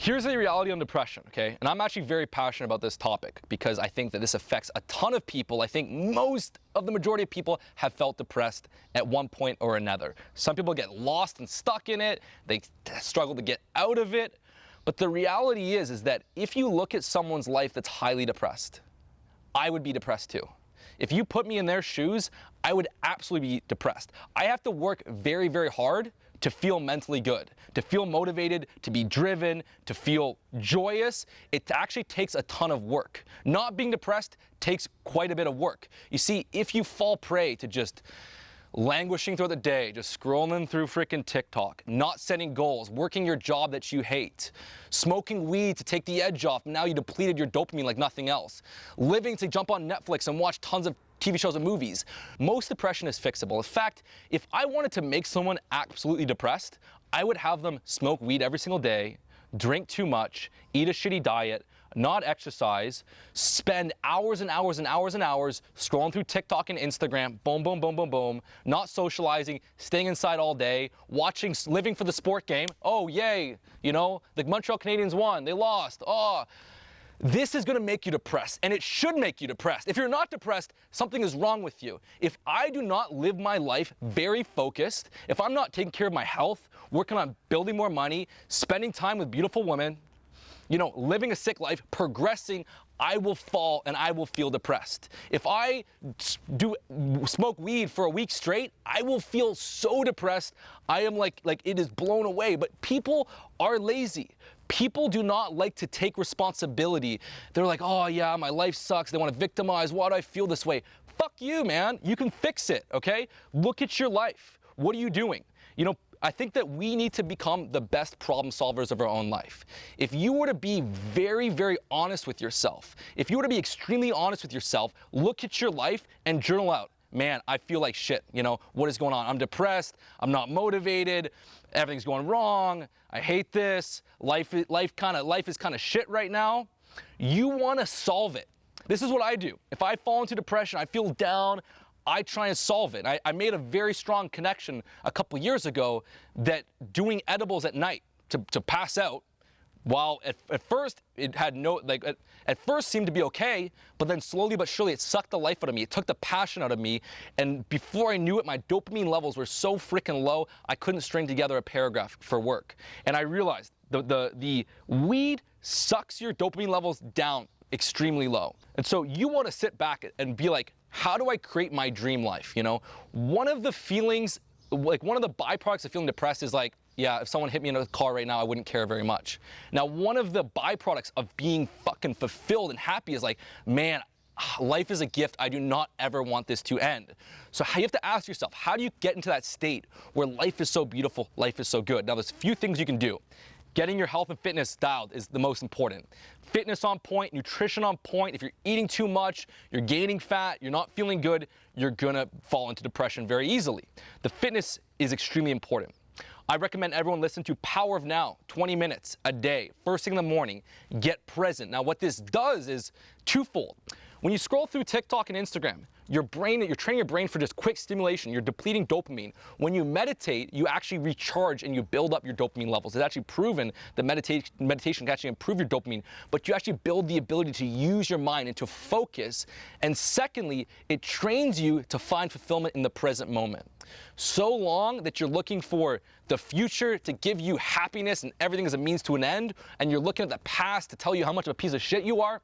Here's the reality on depression, okay? And I'm actually very passionate about this topic because I think that this affects a ton of people. I think most of the majority of people have felt depressed at one point or another. Some people get lost and stuck in it. They struggle to get out of it. But the reality is that if you look at someone's life that's highly depressed, I would be depressed too. If you put me in their shoes, I would absolutely be depressed. I have to work very, very hard to feel mentally good, to feel motivated, to be driven, to feel joyous. It actually takes a ton of work. Not being depressed takes quite a bit of work. You see, if you fall prey to just languishing throughout the day, just scrolling through freaking TikTok, not setting goals, working your job that you hate, smoking weed to take the edge off, now you depleted your dopamine like nothing else, living to jump on Netflix and watch tons of TV shows and movies. Most depression is fixable. In fact, if I wanted to make someone absolutely depressed, I would have them smoke weed every single day, drink too much, eat a shitty diet, not exercise, spend hours and hours and hours and hours scrolling through TikTok and Instagram, boom, boom, boom, boom, boom, not socializing, staying inside all day, watching, living for the sport game. Oh, yay, you know, the Montreal Canadiens won, they lost, oh. This is gonna make you depressed, and it should make you depressed. If you're not depressed, something is wrong with you. If I do not live my life very focused, if I'm not taking care of my health, working on building more money, spending time with beautiful women, you know, living a sick life, progressing, I will fall and I will feel depressed. If I smoke weed for a week straight, I will feel so depressed. I am like it is blown away. But people are lazy. People do not like to take responsibility. They're like, oh yeah, my life sucks. They want to victimize. Why do I feel this way? Fuck you, man. You can fix it, okay? Look at your life. What are you doing? You know, I think that we need to become the best problem solvers of our own life. If you were to be very, very honest with yourself, if you were to be extremely honest with yourself, look at your life and journal out. Man, I feel like shit. You know, what is going on? I'm depressed. I'm not motivated. Everything's going wrong. I hate this. Life is kind of shit right now. You want to solve it. This is what I do. If I fall into depression, I feel down, I try and solve it. I made a very strong connection a couple years ago that doing edibles at night to pass out, while at first it had no, at first seemed to be okay, but then slowly but surely it sucked the life out of me. It took the passion out of me, and before I knew it, my dopamine levels were so freaking low, I couldn't string together a paragraph for work. And I realized the weed sucks your dopamine levels down extremely low. And so you want to sit back and be like, how do I create my dream life? You know, one of the feelings, like one of the byproducts of feeling depressed is like, yeah, if someone hit me in a car right now, I wouldn't care very much. Now, one of the byproducts of being fucking fulfilled and happy is like, man, life is a gift. I do not ever want this to end. So you have to ask yourself, how do you get into that state where life is so beautiful, life is so good? Now, there's a few things you can do. Getting your health and fitness dialed is the most important. Fitness on point, nutrition on point. If you're eating too much, you're gaining fat, you're not feeling good, you're gonna fall into depression very easily. The fitness is extremely important. I recommend everyone listen to Power of Now, 20 minutes a day, first thing in the morning. Get present. Now, what this does is twofold. When you scroll through TikTok and Instagram, you're training your brain for just quick stimulation. You're depleting dopamine. When you meditate, you actually recharge and you build up your dopamine levels. It's actually proven that meditation can actually improve your dopamine, but you actually build the ability to use your mind and to focus. And secondly, it trains you to find fulfillment in the present moment. So long that you're looking for the future to give you happiness and everything as a means to an end, and you're looking at the past to tell you how much of a piece of shit you are,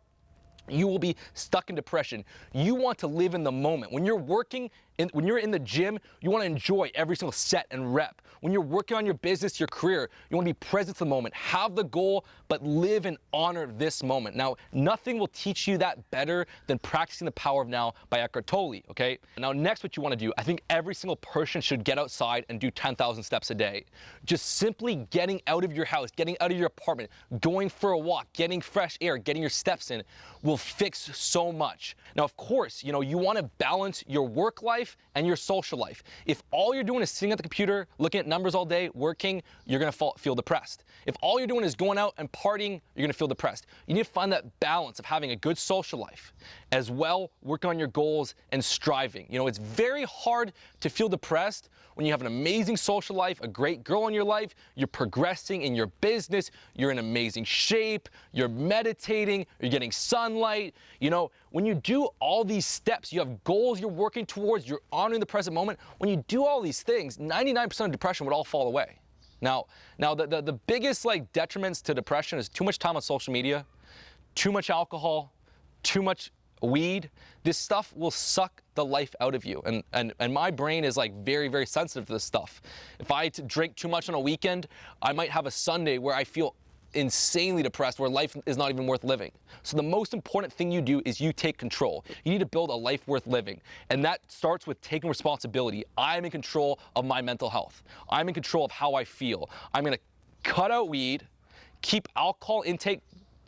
you will be stuck in depression. You want to live in the moment. When you're working, when you're in the gym, you want to enjoy every single set and rep. When you're working on your business, your career, you want to be present to the moment. Have the goal, but live and honor this moment. Now, nothing will teach you that better than practicing the Power of Now by Eckhart Tolle, okay? Now, next, what you want to do, I think every single person should get outside and do 10,000 steps a day. Just simply getting out of your house, getting out of your apartment, going for a walk, getting fresh air, getting your steps in will fix so much. Now, of course, you know, you want to balance your work life life and your social life. If all you're doing is sitting at the computer, looking at numbers all day, working, you're gonna feel depressed. If all you're doing is going out and partying, you're gonna feel depressed. You need to find that balance of having a good social life, as well working on your goals and striving. You know, it's very hard to feel depressed when you have an amazing social life, a great girl in your life, you're progressing in your business, you're in amazing shape, you're meditating, you're getting sunlight. You know, when you do all these steps, you have goals you're working towards, you're honoring the present moment. When you do all these things, 99% of depression would all fall away. Now the biggest like detriments to depression is too much time on social media, too much alcohol, too much weed. This stuff will suck the life out of you, and my brain is like very, very sensitive to this stuff. If I drink too much on a weekend, I might have a Sunday where I feel insanely depressed, where life is not even worth living. So the most important thing you do is you take control. You need to build a life worth living, and that starts with taking responsibility. I'm in control of my mental health. I'm in control of how I feel. I'm gonna cut out weed, keep alcohol intake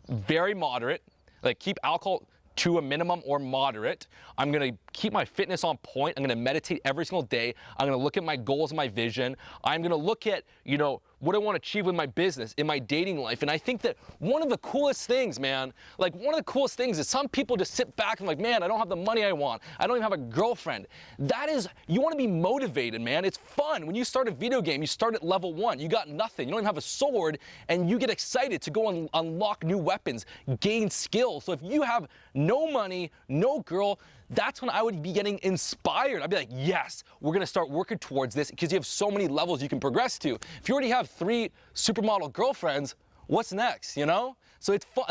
very moderate, like keep alcohol to a minimum or moderate. I'm gonna keep my fitness on point. I'm gonna meditate every single day. I'm gonna look at my goals and my vision. I'm gonna look at, you know, what I want to achieve with my business, in my dating life. And I think that one of the coolest things, man, like one of the coolest things is some people just sit back and like, man, I don't have the money I want. I don't even have a girlfriend. That is, you want to be motivated, man. It's fun. When you start a video game, you start at level 1. You got nothing. You don't even have a sword, and you get excited to go and unlock new weapons, gain skills. So if you have no money, no girl, that's when I would be getting inspired. I'd be like, yes, we're gonna start working towards this, because you have so many levels you can progress to. If you already have 3 supermodel girlfriends, what's next, you know? So it's fun.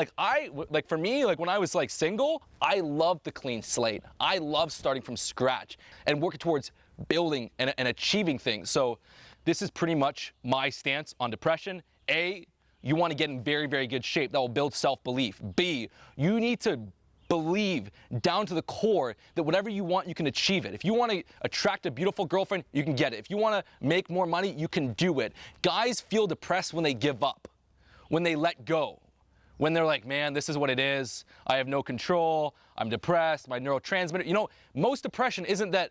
Like for me, like when I was like single, I loved the clean slate. I love starting from scratch and working towards building and achieving things. So this is pretty much my stance on depression. A, you wanna get in very, very good shape. That will build self-belief. B, you need to believe down to the core that whatever you want, you can achieve it. If you want to attract a beautiful girlfriend, you can get it. If you want to make more money, you can do it. Guys feel depressed when they give up, when they let go, when they're like, man, this is what it is. I have no control. I'm depressed. My neurotransmitter. You know, most depression isn't that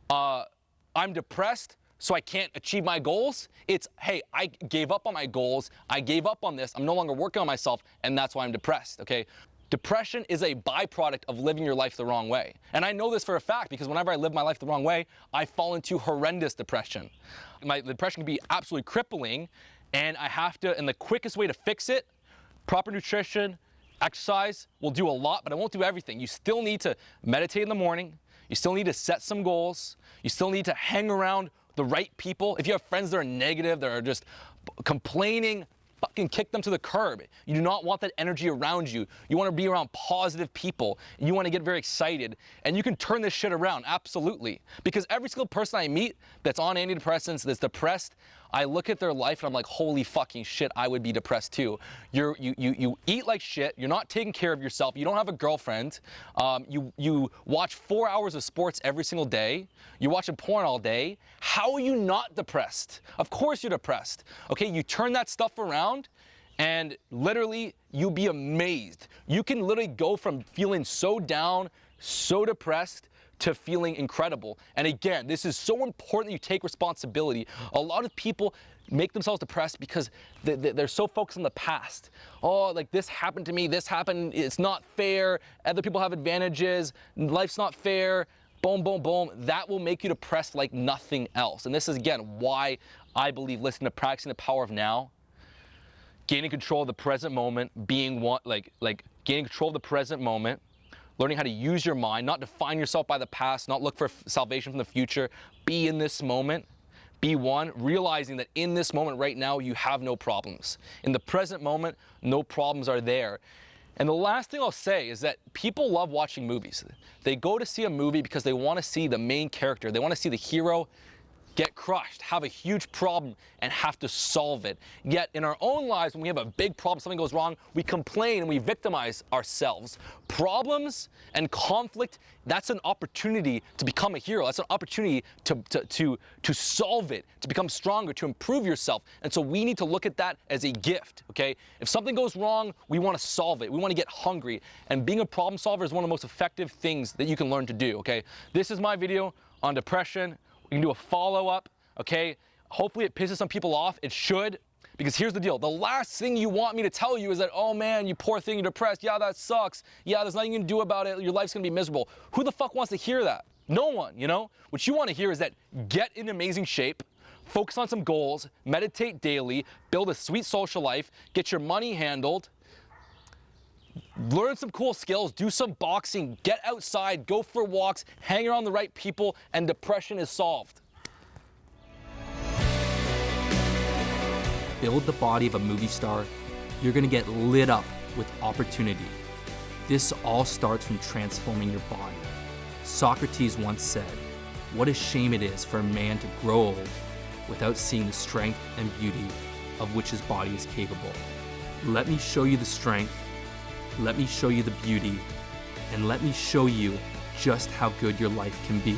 I'm depressed so I can't achieve my goals. It's, hey, I gave up on my goals. I gave up on this. I'm no longer working on myself, and that's why I'm depressed, okay? Depression is a byproduct of living your life the wrong way. And I know this for a fact, because whenever I live my life the wrong way, I fall into horrendous depression. My depression can be absolutely crippling, and I have to, and the quickest way to fix it, proper nutrition, exercise will do a lot, but I won't do everything. You still need to meditate in the morning. You still need to set some goals. You still need to hang around the right people. If you have friends that are negative, that are just complaining, fucking kick them to the curb. You do not want that energy around you. You want to be around positive people. You want to get very excited. And you can turn this shit around, absolutely. Because every single person I meet that's on antidepressants, that's depressed, I look at their life and I'm like, holy fucking shit, I would be depressed too. You eat like shit, you're not taking care of yourself, you don't have a girlfriend, you watch 4 hours of sports every single day, you're watching porn all day. How are you not depressed? Of course you're depressed. Okay, you turn that stuff around and literally you'll be amazed. You can literally go from feeling so down, so depressed, to feeling incredible. And again, this is so important that you take responsibility. A lot of people make themselves depressed because they're so focused on the past. Oh, like this happened to me, this happened, it's not fair, other people have advantages, life's not fair, boom, boom, boom. That will make you depressed like nothing else. And this is, again, why I believe listening to Practicing the Power of Now, gaining control of the present moment, being one, like gaining control of the present moment, learning how to use your mind, not define yourself by the past, not look for salvation from the future. Be in this moment. Be one, realizing that in this moment right now, you have no problems. In the present moment, no problems are there. And the last thing I'll say is that people love watching movies. They go to see a movie because they want to see the main character. They want to see the hero get crushed, have a huge problem, and have to solve it. Yet in our own lives, when we have a big problem, something goes wrong, we complain and we victimize ourselves. Problems and conflict, that's an opportunity to become a hero. That's an opportunity to solve it, to become stronger, to improve yourself. And so we need to look at that as a gift, okay? If something goes wrong, we want to solve it. We want to get hungry. And being a problem solver is one of the most effective things that you can learn to do, okay? This is my video on depression. We can do a follow-up, okay? Hopefully it pisses some people off. It should, because here's the deal. The last thing you want me to tell you is that, oh man, you poor thing, you're depressed. Yeah, that sucks. Yeah, there's nothing you can do about it. Your life's gonna be miserable. Who the fuck wants to hear that? No one, you know? What you wanna hear is that get in amazing shape, focus on some goals, meditate daily, build a sweet social life, get your money handled, learn some cool skills, do some boxing, get outside, go for walks, hang around the right people, and depression is solved. Build the body of a movie star, you're gonna get lit up with opportunity. This all starts from transforming your body. Socrates once said, "What a shame it is for a man to grow old without seeing the strength and beauty of which his body is capable." Let me show you the strength, let me show you the beauty, and let me show you just how good your life can be.